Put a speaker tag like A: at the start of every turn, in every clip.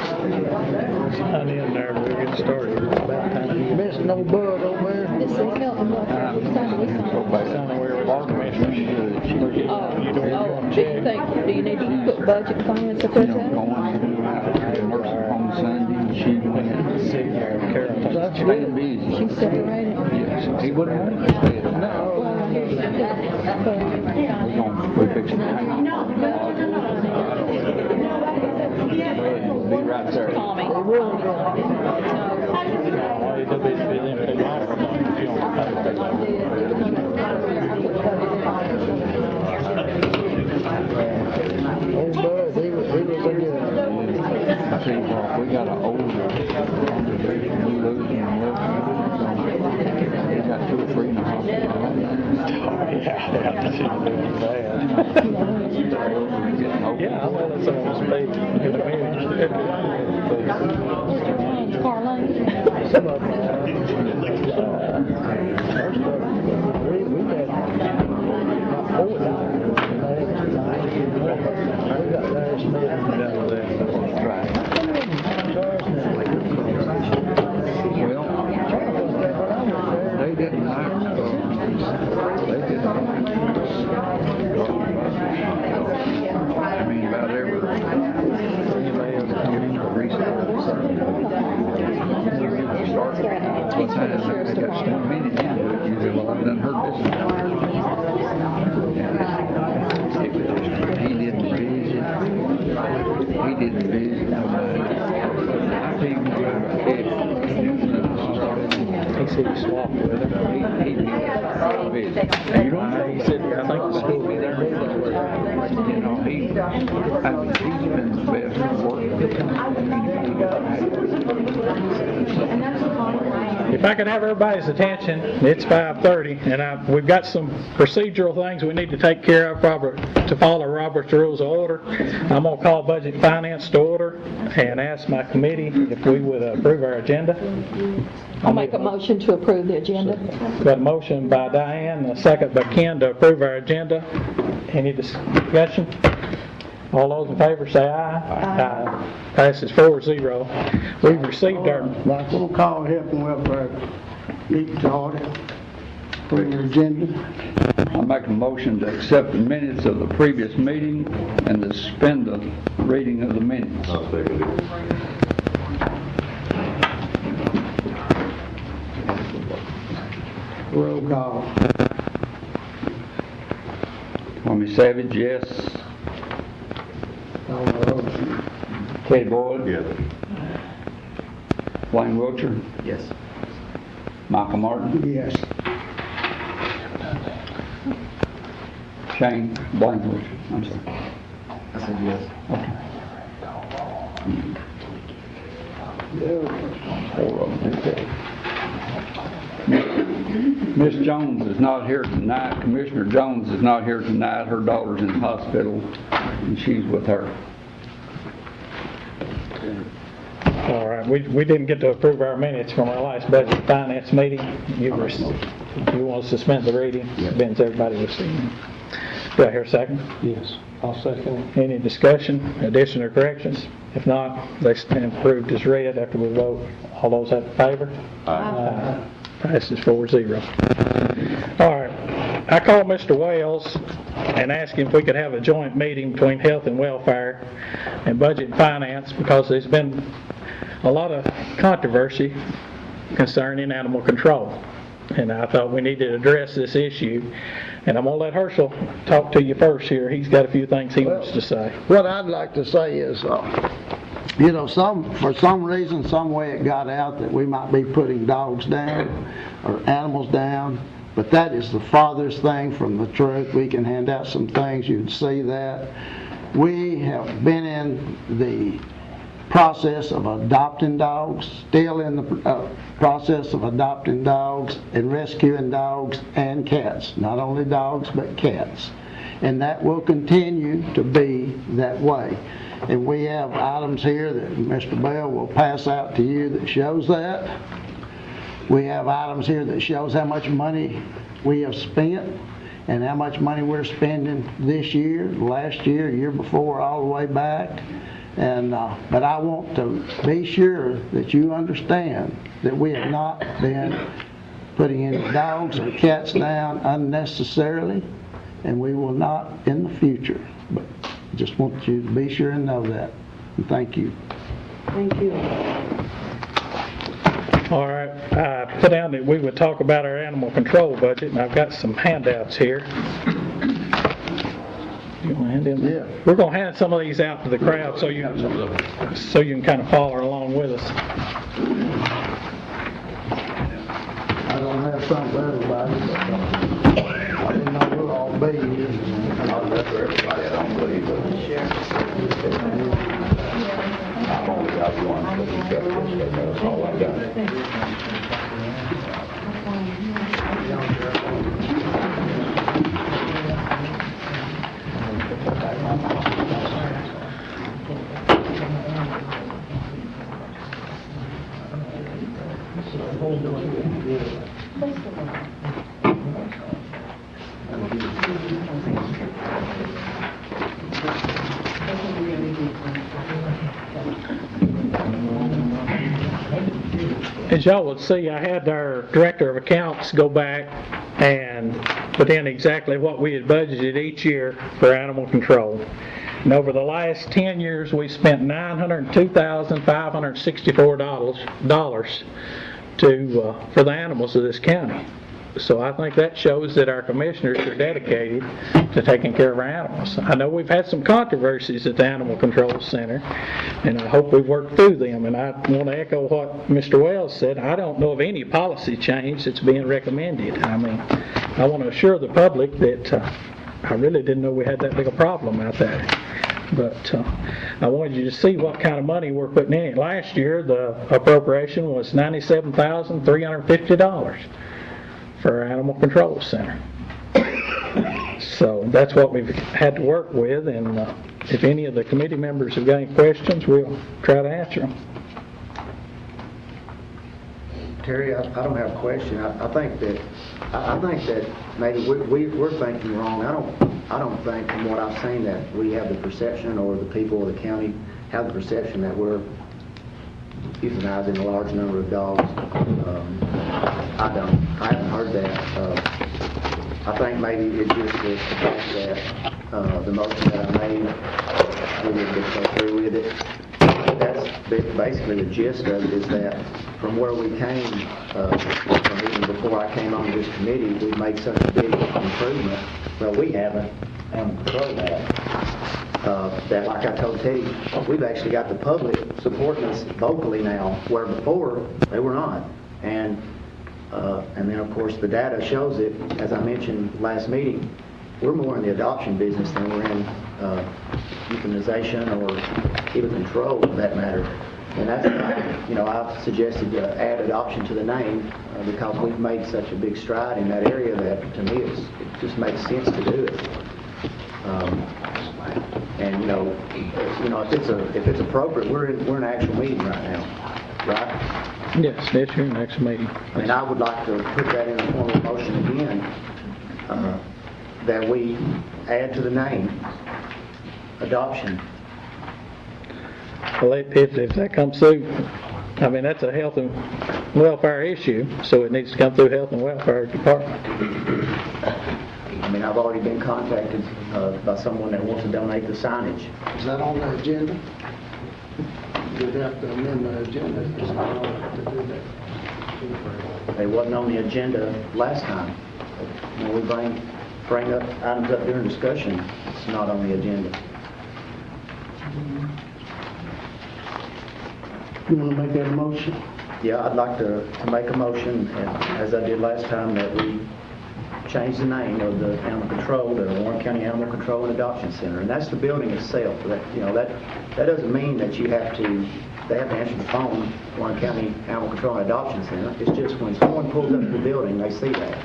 A: Sign in there, we'll get started. It's about time.
B: Missing no bud over there.
C: This is Hilton.
A: Sign where bar commissioners.
C: Do you need to put budget finance or put that?
D: Nursing home Sunday, she went
A: Carol.
D: staying busy.
C: She's separated.
D: Yes, he wouldn't want to stay at home. We're fixing to be right there.
C: Tommy.
A: All you do is be them to tomorrow. If you don't pay that.
B: Old bud, he was a good.
D: I tell you what, we got an older congregation, we losing and looking. We got 2 or 3 in the hospital.
A: Yeah, that's doing bad. Yeah, I'll let us all speak in a minute.
C: Carlene.
B: Some of them, we had about 4 dollars. We got last minute.
D: Right. Well, they didn't like, I mean, about every research. What time they got so many into it, you say, well, I've done her business. He didn't visit. He didn't visit nobody. I think
A: He said he swapped with her.
D: he did visit.
A: You don't know? He said, I think the school
D: Be there. You know, he's been the best
A: If I could have everybody's attention, it's 5:30, and we've got some procedural things we need to take care of to follow Robert's Rules of Order. I'm going to call Budget and Finance to order and ask my committee if we would approve our agenda.
C: I'll make a motion to approve the agenda.
A: Got a motion by Diane, a second by Ken to approve our agenda. Any discussion? All those in favor say aye. Aye. Passes 4-0. We've received our...
B: We'll call Health and Welfare meeting to order. For your agenda.
D: I make a motion to accept the minutes of the previous meeting and to suspend the reading of the minutes.
B: Roll call.
D: Tommy Savage, yes.
B: Call the roll.
D: Teddy Boyd.
E: Yes.
D: Blaine Wilcher.
E: Yes.
D: Michael Martin.
B: Yes.
D: Shane Blaine Wilcher. I'm sorry.
E: I said yes.
D: Four of them, okay. Miss Jones is not here tonight. Commissioner Jones is not here tonight. Her daughter's in the hospital, and she's with her.
A: All right, we didn't get to approve our minutes from our last Budget and Finance meeting. You want to suspend the reading? Ben's everybody was seeing. Do I hear a second?
B: Yes, I'll second.
A: Any discussion, addition, or corrections? If not, they stand approved as read after we vote. All those in favor? Aye. Passes 4-0. All right, I called Mr. Wells and asked him if we could have a joint meeting between Health and Welfare and Budget and Finance because there's been a lot of controversy concerning animal control. And I thought we needed to address this issue. And I'm going to let Herschel talk to you first here. He's got a few things he wants to say.
B: What I'd like to say is, you know, for some reason, some way it got out that we might be putting dogs down or animals down, but that is the farthest thing from the truth. We can hand out some things, you'd see that. We have been in the process of adopting dogs, still in the process of adopting dogs and rescuing dogs and cats. Not only dogs, but cats. And that will continue to be that way. And we have items here that Mr. Bell will pass out to you that shows that. We have items here that shows how much money we have spent and how much money we're spending this year, last year, year before, all the way back. And, but I want to be sure that you understand that we have not been putting any dogs or cats down unnecessarily, and we will not in the future. But I just want you to be sure and know that. And thank you.
C: Thank you.
A: All right, I put down that we would talk about our animal control budget, and I've got some handouts here. You want to hand them?
B: Yeah.
A: We're going to hand some of these out to the crowd so you can kind of follow along with us.
B: I don't have something for everybody, but I didn't know we'll all be here.
E: Not enough for everybody, I don't believe, but I've only got one, but he's got this, but that's all I've got.
A: As y'all would see, I had our director of accounts go back and put in exactly what we had budgeted each year for animal control. And over the last 10 years, we spent $902,564 for the animals of this county. So I think that shows that our commissioners are dedicated to taking care of our animals. I know we've had some controversies at the Animal Control Center, and I hope we've worked through them. And I want to echo what Mr. Wells said. I don't know of any policy change that's being recommended. I mean, I want to assure the public that I really didn't know we had that big a problem out there. But I wanted you to see what kind of money we're putting in it. Last year, the appropriation was $97,350 for our Animal Control Center. So that's what we've had to work with, and if any of the committee members have got any questions, we'll try to answer them.
F: Terry, I don't have a question. I think that maybe we're thinking wrong. I don't think, from what I've seen, that we have the perception, or the people of the county have the perception, that we're euthanizing a large number of dogs. I haven't heard that. I think maybe it just was the fact that the motion that I made, we didn't get so through with it. That's basically the gist of it, is that from where we came, from even before I came on this committee, we've made such a big improvement. Well, we haven't controlled that. That, like I told Teddy, we've actually got the public supporting us vocally now, where before they were not. And then, of course, the data shows it. As I mentioned last meeting, we're more in the adoption business than we're in euthanization or even control, for that matter. And that's why, I've suggested to add adoption to the name, because we've made such a big stride in that area that, to me, it just makes sense to do it. And if it's appropriate, we're in actual meeting right now, right?
A: Yes, that's your next meeting.
F: And I would like to put that in a form of motion again, that we add to the name adoption.
A: Well, if that comes through, I mean, that's a health and welfare issue, so it needs to come through Health and Welfare Department.
F: I mean, I've already been contacted by someone that wants to donate the signage.
B: Is that on the agenda? You'd have to amend the agenda to do that.
F: They wasn't on the agenda last time. When we bring up items up during discussion, it's not on the agenda.
B: You want to make that a motion?
F: Yeah, I'd like to make a motion, as I did last time, that we change the name of the animal control to the Warren County Animal Control and Adoption Center, and that's the building itself. That doesn't mean that they have to answer the phone, Warren County Animal Control and Adoption Center. It's just when someone pulls up to the building, they see that.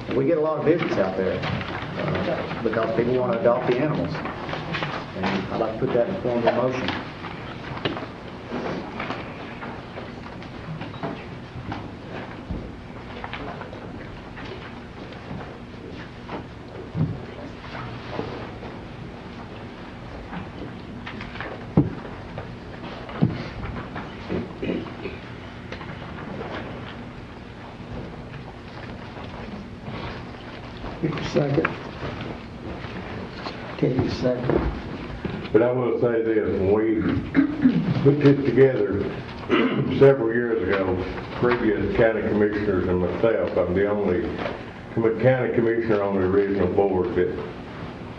F: And we get a lot of visits out there because people want to adopt the animals, and I'd like to put that in the form of a motion.
B: Second. Teddy, second.
G: But I will say this, when we put this together several years ago, previous county commissioners and myself, I'm the only county commissioner on the original board that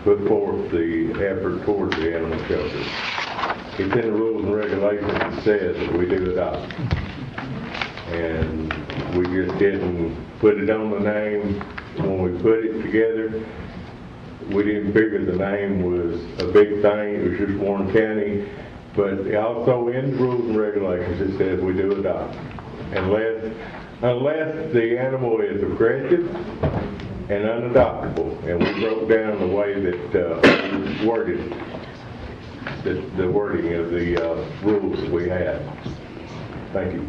G: put forth the effort towards the animal shelter. It's in the rules and regulations that says that we do adopt. And we just didn't put it on the name when we put it together. We didn't figure the name was a big thing, it was just Warren County. But also in the rules and regulations, it says we do adopt. Unless the animal is aggressive and unadoptable. And we broke down the way that we worded the wording of the rules that we had. Thank you.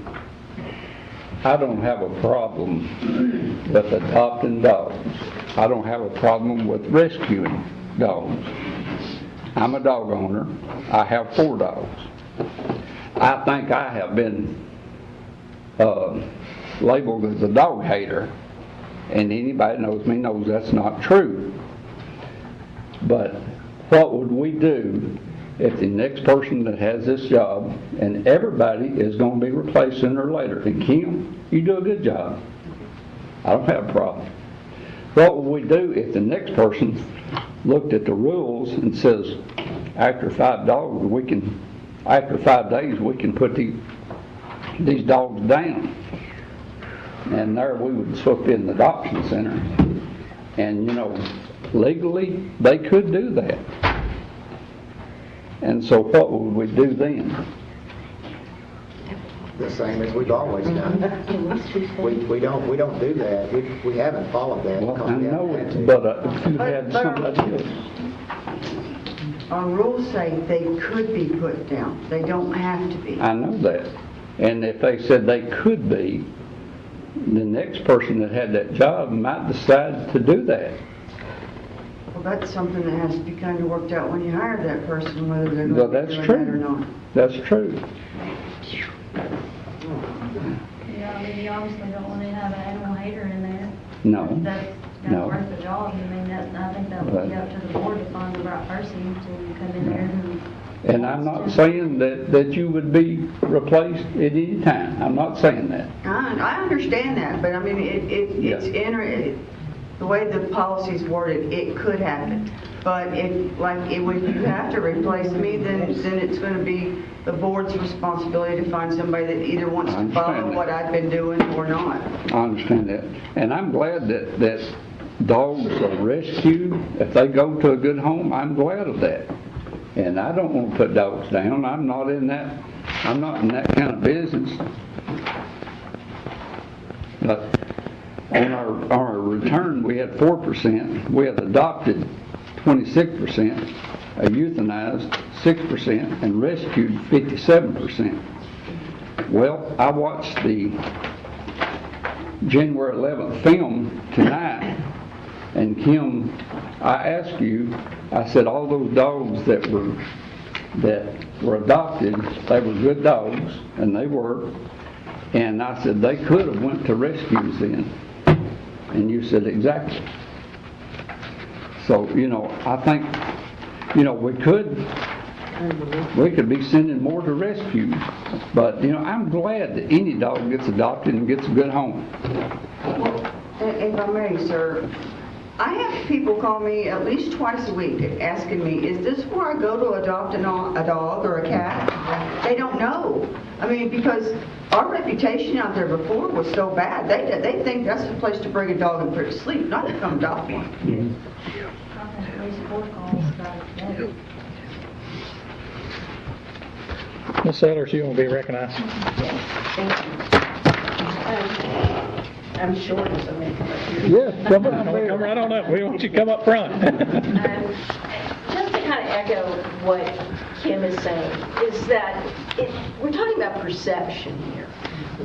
D: I don't have a problem with adopting dogs. I don't have a problem with rescuing dogs. I'm a dog owner. I have 4 dogs. I think I have been labeled as a dog hater, and anybody knows me knows that's not true. But what would we do if the next person that has this job, and everybody is going to be replaced sooner or later, and Kim, you do a good job. I don't have a problem. What would we do if the next person looked at the rules and says, after 5 days, we can put these dogs down? And there we would swoop in the adoption center. And, you know, legally, they could do that. And so what would we do then?
F: The same as we've always done. We don't do that. We haven't followed that.
D: Well,
F: because
D: I
F: we
D: know
F: haven't had
D: it,
F: to.
D: but if you had somebody else.
H: Our rules say they could be put down. They don't have to be.
D: I know that. And if they said they could be, the next person that had that job might decide to do that.
H: Well, that's something that has to be kind of worked out when you hire that person, whether they're
D: Well,
H: going to be
D: that's
H: doing that or
D: true.
H: not.
D: That's true.
I: Yeah, I mean, you obviously don't want to have an animal hater in there.
D: No.
I: That's
D: No.
I: not worth the job. I mean, I think that would be up to the board to find the right person to come in there
D: And I'm not saying that you would be replaced at any time. I'm not saying that.
H: I understand that, but I mean, it's the way the policy's worded, it could happen. But if you have to replace me, then it's going to be the board's responsibility to find somebody that either wants
D: I
H: to
D: understand
H: follow
D: that.
H: what I've been doing or not.
D: I understand that. And I'm glad that dogs are rescued. If they go to a good home, I'm glad of that. And I don't want to put dogs down. I'm not in that kind of business. But on our return, we had 4%. We had adopted 26%, euthanized 6%, and rescued 57%. Well, I watched the January 11th film tonight, and Kim, I asked you, I said all those dogs that were adopted, they were good dogs, and they were, and I said they could have went to rescues then, and you said exactly. So, you know, I think, you know, we could be sending more to rescues, but, you know, I'm glad that any dog gets adopted and gets a good home.
H: Well, if I may, sir, I have people call me at least twice a week asking me, is this where I go to adopt a dog or a cat? They don't know. I mean, because our reputation out there before was so bad, they think that's the place to bring a dog and put it to sleep, not to come adopt one.
I: I think at least 4 calls about it today.
A: Ms. Sellers, you want to be recognized?
J: I'm short, so I'm going to come up here.
A: Yes, come right on up. We want you to come up front.
J: Just to kind of echo what Kim is saying, is that we're talking about perception here.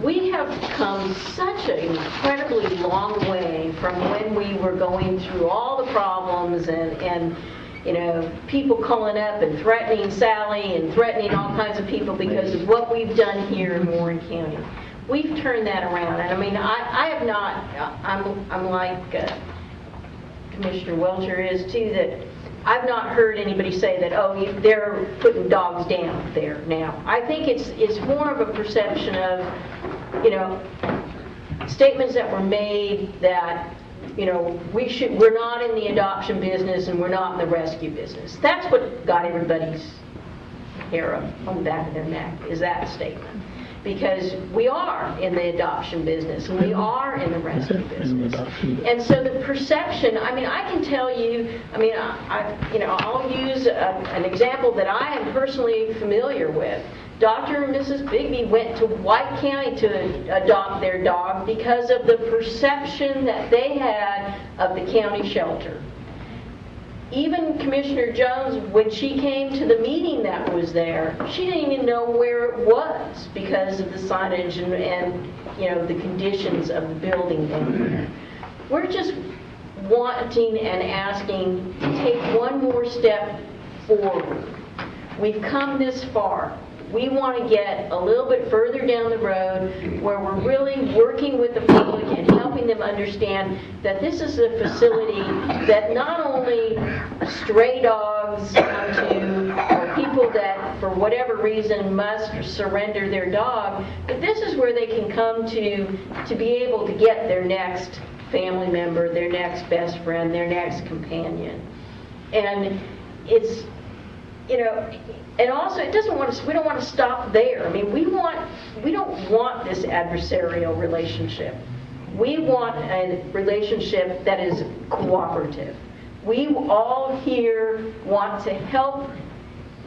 J: We have come such an incredibly long way from when we were going through all the problems and you know, people calling up and threatening Sally and threatening all kinds of people because of what we've done here in Warren County. We've turned that around, and I mean, I have not, I'm like Commissioner Wilcher is too, that I've not heard anybody say that, oh, they're putting dogs down there now. I think it's more of a perception of, statements that were made that, we're not in the adoption business and we're not in the rescue business. That's what got everybody's hair up on the back of their neck, is that statement. Because we are in the adoption business and we are in the rescue business. And so the perception, I can tell you, I'll use an example that I am personally familiar with. Dr. and Mrs. Bigby went to White County to adopt their dog because of the perception that they had of the county shelter. Even Commissioner Jones, when she came to the meeting that was there, she didn't even know where it was because of the signage and the conditions of the building down there. We're just wanting and asking to take one more step forward. We've come this far. We want to get a little bit further down the road where we're really working with the public and helping them understand that this is a facility that not only stray dogs come to or people that for whatever reason must surrender their dog, but this is where they can come to be able to get their next family member, their next best friend, their next companion. And it's, and also it doesn't want us, we don't want to stop there. We don't want this adversarial relationship. We want a relationship that is cooperative. We all here want to help.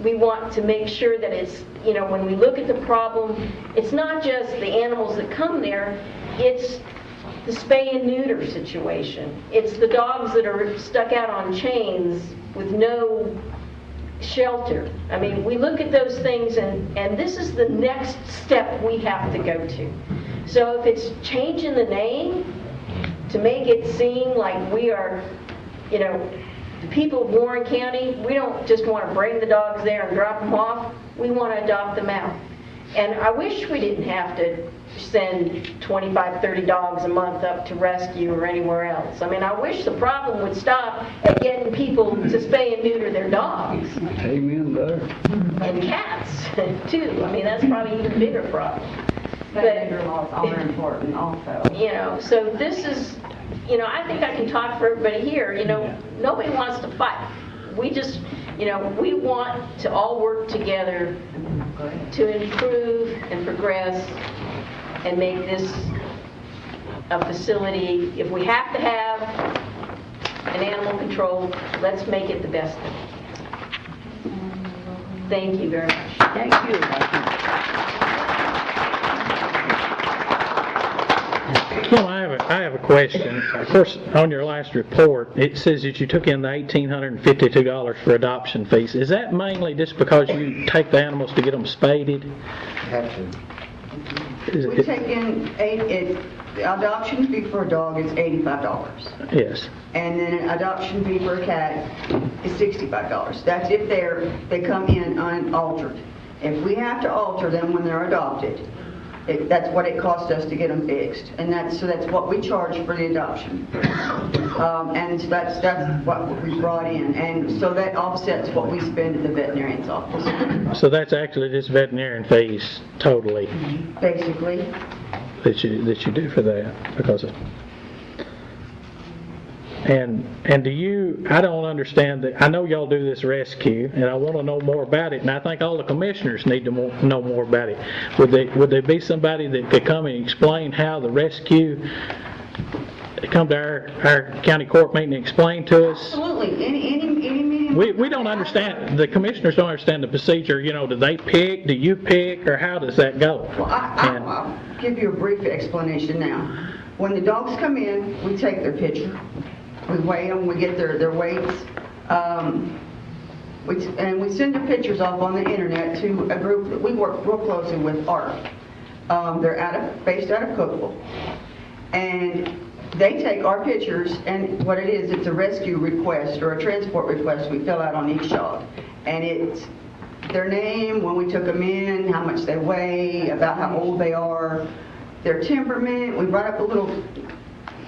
J: We want to make sure that it's, when we look at the problem, it's not just the animals that come there, it's the spay and neuter situation. It's the dogs that are stuck out on chains with no shelter. We look at those things and this is the next step we have to go to. So if it's changing the name to make it seem like we are, the people of Warren County, we don't just want to bring the dogs there and drop them off, we want to adopt them out. And I wish we didn't have to send 25, 30 dogs a month up to rescue or anywhere else. I wish the problem would stop at getting people to spay and neuter their dogs.
D: Amen there.
J: And cats, too. That's probably an even bigger problem.
H: But laws are important also.
J: So this is, I think I can talk for everybody here. Nobody wants to fight. We just, we want to all work together to improve and progress and make this a facility. If we have to have an animal control, let's make it the best thing. Thank you very much.
C: Thank you.
A: Kim, I have a question. Of course, on your last report, it says that you took in the $1,852 for adoption fees. Is that mainly just because you take the animals to get them spaded?
F: Have to.
H: We take in the adoption fee for a dog is $85.
A: Yes.
H: And then an adoption fee for a cat is $65. That's if they come in unaltered. If we have to alter them when they're adopted, that's what it costs us to get them fixed. And that's what we charge for the adoption. And so that's what we brought in. And so that offsets what we spend at the veterinarian's office.
A: So that's actually just veterinarian fees totally
H: Basically.
A: that you do for that because of. And do you, I don't understand that, I know y'all do this rescue, and I want to know more about it, and I think all the commissioners need to know more about it. Would there be somebody that could come and explain how the rescue, come to our county court meeting and explain to us?
H: Absolutely. Any meeting.
A: We don't understand, the commissioners don't understand the procedure, do they pick, do you pick, or how does that go?
H: Well, I'll give you a brief explanation now. When the dogs come in, we take their picture. We weigh them, we get their weights, and we send the pictures off on the internet to a group that we work real closely with, ARC. They're based out of Cookville. And they take our pictures, and what it is, it's a rescue request or a transport request we fill out on each dog. And it's their name, when we took them in, how much they weigh, about how old they are, their temperament. We write up a little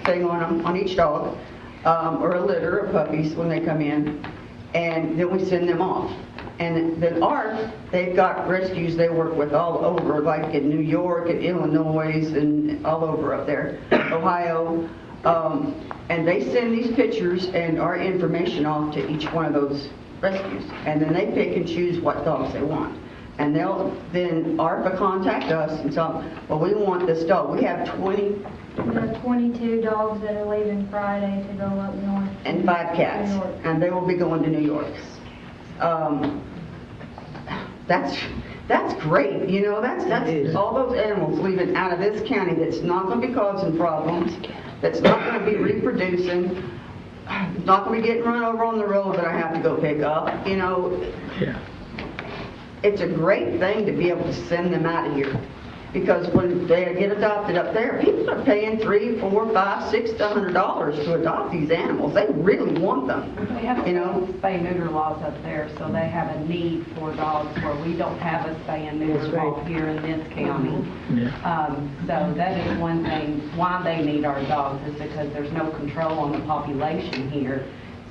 H: thing on them, on each dog. or a litter of puppies when they come in, and then we send them off. And then ARC, they've got rescues they work with all over, like in New York and Illinois and all over up there, Ohio. And they send these pictures and our information off to each one of those rescues. And then they pick and choose what dogs they want. And then ARC will contact us and tell them, well, we want this dog. We have 20
I: We have 22 dogs that are leaving Friday to go up north.
H: and 5 cats,
I: New York.
H: and they will be going to New York. That's great, you know, that's all those animals leaving out of this county that's not going to be causing problems, that's not going to be reproducing, not going to be getting run over on the road that I have to go pick up, you know.
A: Yeah.
H: It's a great thing to be able to send them out of here. Because when they get adopted up there, people are paying $300, $400, $500, $600 to adopt these animals. They really want them.
K: They have
H: You know?
K: spay neuter laws up there, so they have a need for dogs where we don't have a spay and neuter law here in this county. So that is one thing why they need our dogs, is because there's no control on the population here.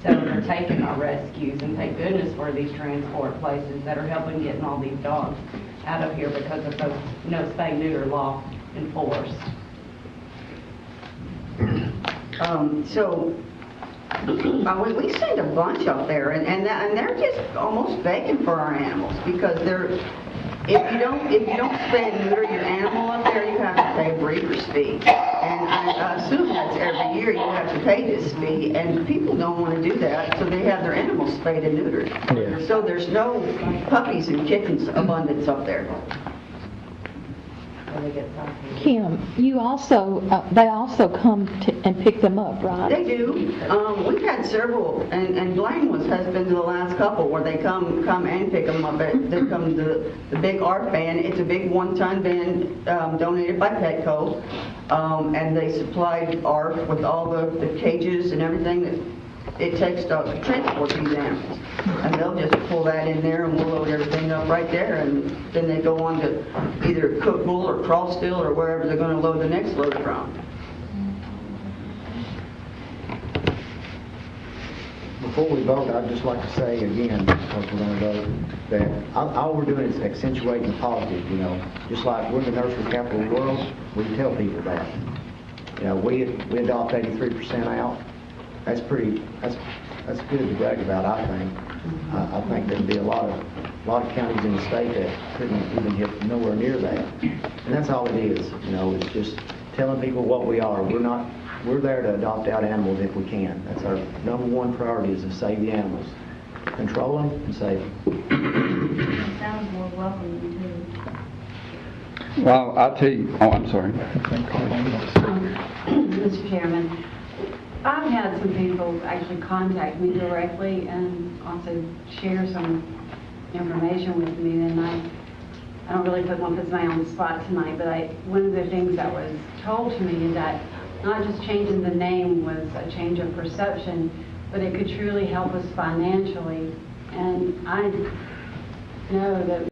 K: So they're taking our rescues, and thank goodness for these transport places that are helping getting all these dogs out of here because of those no spay neuter law enforced.
H: We send a bunch up there, and they're just almost begging for our animals because if you don't spay and neuter your animal up there, you have to pay a breeder's fee, and I assume that's every year you have to pay this fee, and people don't want to do that, so they have their animals spayed and neutered.
A: Yeah.
H: So there's no puppies and kittens abundance up there.
C: Kim, you also, they also come and pick them up, right?
H: They do. We've had several, and Blaine has been to the last couple where they come and pick them up. They come to the big ARC van. It's a big 1-ton van donated by Petco, and they supplied ARC with all the cages and everything that it takes to transport these animals. And they'll just pull that in there and we'll load everything up right there, and then they go on to either Cookville or Crossville or wherever they're going to load the next load from.
F: Before we vote, I'd just like to say again, because we're going to vote, that all we're doing is accentuating the positive, you know. Just like we're the nursery capital of the world, we tell people that. You know, we adopt 83% out. That's good to brag about, I think. I think there'd be a lot of counties in the state that couldn't even hit nowhere near that. And that's all it is, you know, it's just telling people what we are. We're there to adopt out animals if we can. That's our #1 priority, is to save the animals. Control them and save them.
I: It sounds more welcoming too.
D: Well, I'll tell you, oh, I'm sorry.
K: Mr. Chairman, I've had some people actually contact me directly and also share some information with me, and I don't really put somebody on the spot tonight, but one of the things that was told to me is that not just changing the name was a change of perception, but it could truly help us financially. And I know that